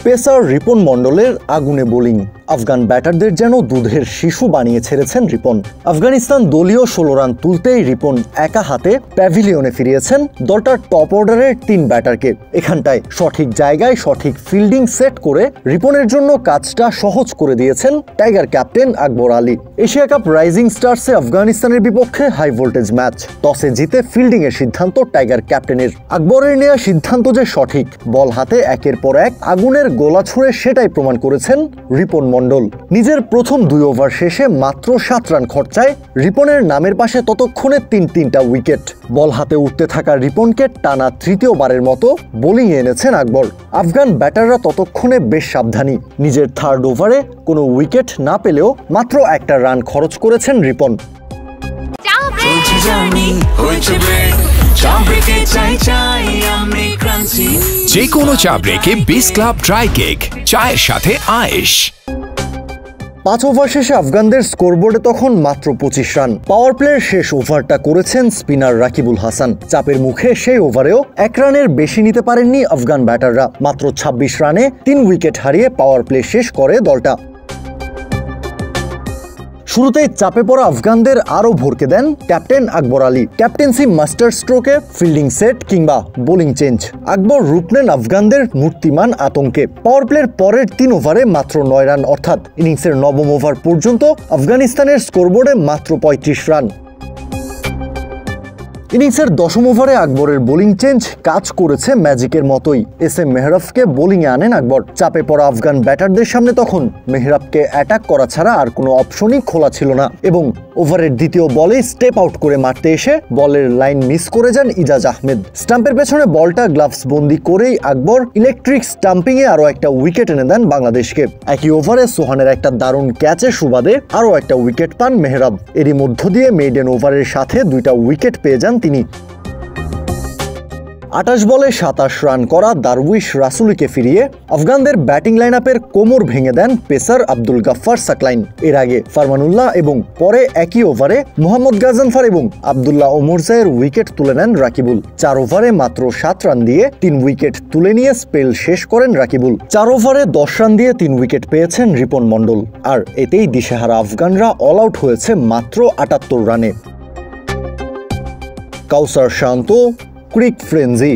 Pacer Ripon মন্ডলের আগুনে bowling. Afghan ব্যাটারদের যেন দুধের শিশু বানিয়ে ছেড়েছেন রিপন। আফগানিস্তান দলীয় 16 রান তুলতেই রিপন একা হাতে প্যাভিলিয়নে ফিরিয়েছেন দলটার টপ অর্ডারের 3 ব্যাটারকে। এখানটায় সঠিক জায়গায় সঠিক ফিল্ডিং সেট করে রিপনের জন্য কাজটা সহজ করে দিয়েছেন tiger captain Akbar Ali. Asia cup rising স্টার্সে আফগানিস্তানের বিপক্ষে হাই ভোল্টেজ ম্যাচ। টসে জিতে ফিল্ডিং এর সিদ্ধান্ত টাইগার ক্যাপ্টেনের। আকবরের নেওয়া সিদ্ধান্ত যে সঠিক, বল হাতে একের পর এক আগুনের গোলা ছুঁড়ে সেটাই প্রমাণ করেছেন রিপন মন্ডল। নিজের প্রথম 2 ওভার শেষে মাত্র 7 রান খরচায় রিপনের নামের পাশে ততক্ষণে 3টা উইকেট। বল হাতে উঠতে থাকা রিপনকে টানা তৃতীয়বারের মতো বোলিংয়ে এনেছেন আকবর। আফগান ব্যাটাররা ততক্ষণে বেশ সাবধানী। নিজের 3rd ওভারে কোনো উইকেট না পেলেও মাত্র 1টা রান খরচ করেছেন রিপন। যে কোনো চা ব্রেকে বিস ক্লাব ড্রাই কেক, চায়ের সাথে আয়েশ। 5 ওভার শেষে আফগানদের স্কোরবোর্ডে তখন মাত্র 25 রান। পাওয়ার প্লের শেষ ওভারটা করেছেন স্পিনার রাকিবুল হাসান। চাপের মুখে সেই ওভারেও 1 রানের বেশি নিতে পারেননি আফগান ব্যাটাররা। মাত্র 26 রানে 3 উইকেট হারিয়ে পাওয়ার প্লে শেষ করে দলটা। শুরুতেই চাপে পড়া আফগানদের আরও ভরকে দেন captain Akbar Ali. Captaincy master স্ট্রোকে ফিল্ডিং সেট কিংবা বোলিং চেঞ্জ, আকবর রূপ নেন আফগানদের মূর্তিমান আতঙ্কে। পাওয়ার প্লের পরের 3 ওভারে মাত্র 9 রান, অর্থাৎ ইনিংসের 9ম ওভার পর্যন্ত আফগানিস্তানের স্কোরবোর্ডে মাত্র 35 রান। ইনিংসের 10ম ওভারে আকবরের বোলিং চেঞ্জ কাজ করেছে ম্যাজিকের মতোই। SM মেহরাবকে বোলিংয়ে আনেন আকবর। চাপে পড়া আফগান ব্যাটারদের সামনে তখন মেহরাবকে অ্যাটাক করা ছাড়া আর কোনো অপশনই খোলা ছিল না এবং ওভারের 2য় বলেই স্টেপ আউট করে মারতে এসে বলের লাইন মিস করে যান ইজাজ আহমেদ। স্টাম্পের পেছনে বলটা গ্লাভস বন্দি করেই আকবর ইলেকট্রিক স্টাম্পিংয়ে আরও একটা উইকেট এনে দেন বাংলাদেশকে। একই ওভারে সোহানের একটা দারুণ ক্যাচের সুবাদে আরও একটা উইকেট পান মেহরাব। এরই মধ্য দিয়ে মেইডেন ওভারের সাথে 2টা উইকেট পেয়ে যান তিনি। 28 বলে 27 রান করা দারউইশ রাসুলিকে ফিরিয়ে আফগানদের ব্যাটিং লাইনআপের কোমর ভেঙে দেন পেসার আব্দুল গাফফার সাকলাইন। এর আগে ফারমানুল্লাহ এবং পরে একই ওভারে মোহাম্মদ গাজনফার এবং আবদুল্লাহ ওমরজায়ের উইকেট তুলে নেন রাকিবুল। 4 ওভারে মাত্র 7 রান দিয়ে 3 উইকেট তুলে নিয়ে স্পেল শেষ করেন রাকিবুল। 4 ওভারে 10 রান দিয়ে 3 উইকেট পেয়েছেন রিপন মন্ডল। আর এতেই দিশেহারা আফগানরা অল আউট হয়েছে মাত্র 78 রানে। কাউসার শান্ত, ক্রিক ফ্রেঞ্জি।